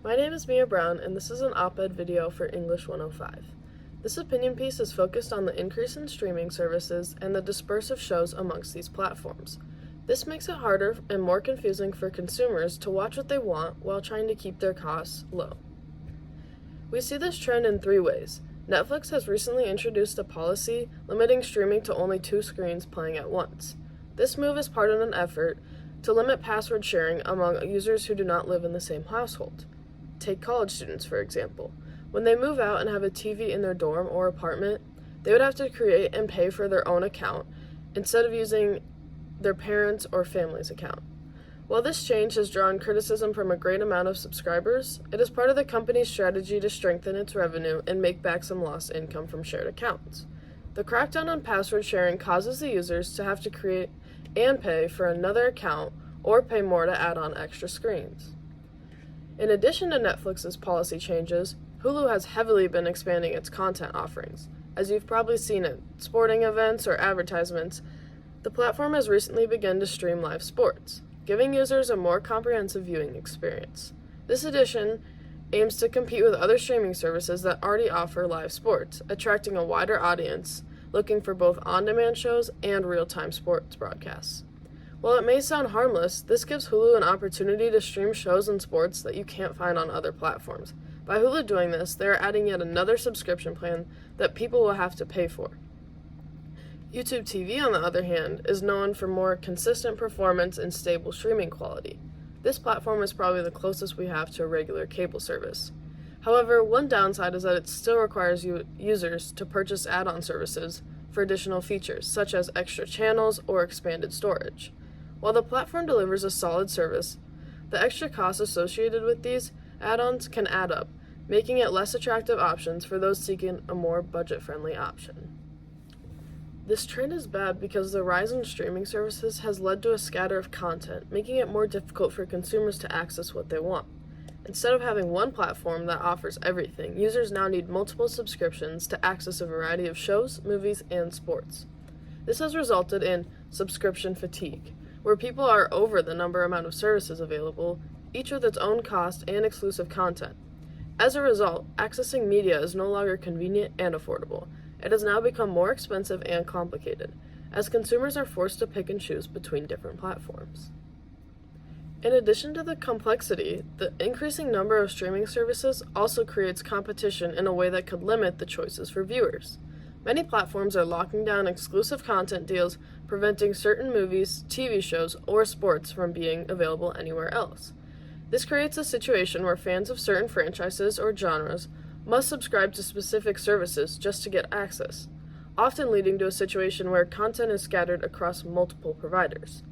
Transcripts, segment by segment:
My name is Mia Brown, and this is an op-ed video for English 105. This opinion piece is focused on the increase in streaming services and the dispersive shows amongst these platforms. This makes it harder and more confusing for consumers to watch what they want while trying to keep their costs low. We see this trend in three ways. Netflix has recently introduced a policy limiting streaming to only 2 screens playing at once. This move is part of an effort to limit password sharing among users who do not live in the same household. Take college students, for example. When they move out and have a TV in their dorm or apartment, they would have to create and pay for their own account instead of using their parents' or family's account. While this change has drawn criticism from a great amount of subscribers, it is part of the company's strategy to strengthen its revenue and make back some lost income from shared accounts. The crackdown on password sharing causes the users to have to create and pay for another account or pay more to add on extra screens. In addition to Netflix's policy changes, Hulu has heavily been expanding its content offerings. As you've probably seen at sporting events or advertisements, the platform has recently begun to stream live sports, giving users a more comprehensive viewing experience. This addition aims to compete with other streaming services that already offer live sports, attracting a wider audience looking for both on-demand shows and real-time sports broadcasts. While it may sound harmless, this gives Hulu an opportunity to stream shows and sports that you can't find on other platforms. By Hulu doing this, they are adding yet another subscription plan that people will have to pay for. YouTube TV, on the other hand, is known for more consistent performance and stable streaming quality. This platform is probably the closest we have to a regular cable service. However, one downside is that it still requires users to purchase add-on services for additional features, such as extra channels or expanded storage. While the platform delivers a solid service, the extra costs associated with these add-ons can add up, making it less attractive options for those seeking a more budget-friendly option. This trend is bad because the rise in streaming services has led to a scatter of content, making it more difficult for consumers to access what they want. Instead of having one platform that offers everything, users now need multiple subscriptions to access a variety of shows, movies, and sports. This has resulted in subscription fatigue, where people are over the amount of services available, each with its own cost and exclusive content. As a result, accessing media is no longer convenient and affordable. It has now become more expensive and complicated, as consumers are forced to pick and choose between different platforms. In addition to the complexity, the increasing number of streaming services also creates competition in a way that could limit the choices for viewers. Many platforms are locking down exclusive content deals, preventing certain movies, TV shows, or sports from being available anywhere else. This creates a situation where fans of certain franchises or genres must subscribe to specific services just to get access, often leading to a situation where content is scattered across multiple providers.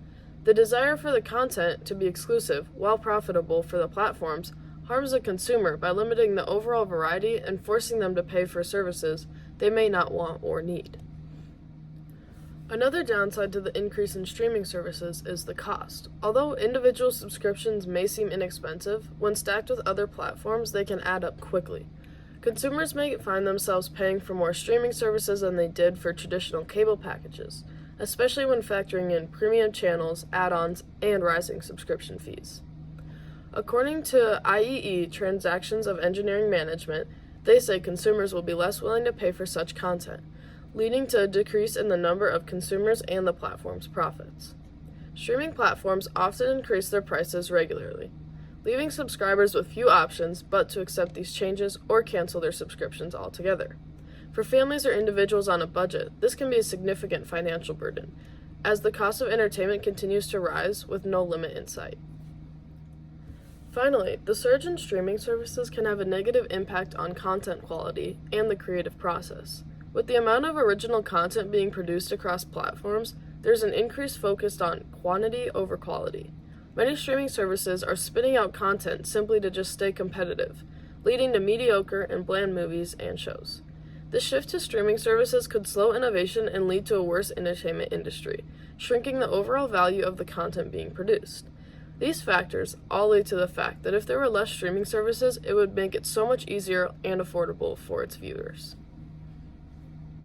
The desire for the content to be exclusive, while profitable for the platforms, harms the consumer by limiting the overall variety and forcing them to pay for services they may not want or need. Another downside to the increase in streaming services is the cost. Although individual subscriptions may seem inexpensive, when stacked with other platforms, they can add up quickly. Consumers may find themselves paying for more streaming services than they did for traditional cable packages, especially when factoring in premium channels, add-ons, and rising subscription fees. According to IEE Transactions of Engineering Management, they say consumers will be less willing to pay for such content, leading to a decrease in the number of consumers and the platform's profits. Streaming platforms often increase their prices regularly, leaving subscribers with few options but to accept these changes or cancel their subscriptions altogether. For families or individuals on a budget, this can be a significant financial burden, as the cost of entertainment continues to rise with no limit in sight. Finally, the surge in streaming services can have a negative impact on content quality and the creative process. With the amount of original content being produced across platforms, there's an increased focus on quantity over quality. Many streaming services are spitting out content simply to just stay competitive, leading to mediocre and bland movies and shows. This shift to streaming services could slow innovation and lead to a worse entertainment industry, shrinking the overall value of the content being produced. These factors all lead to the fact that if there were less streaming services, it would make it so much easier and affordable for its viewers.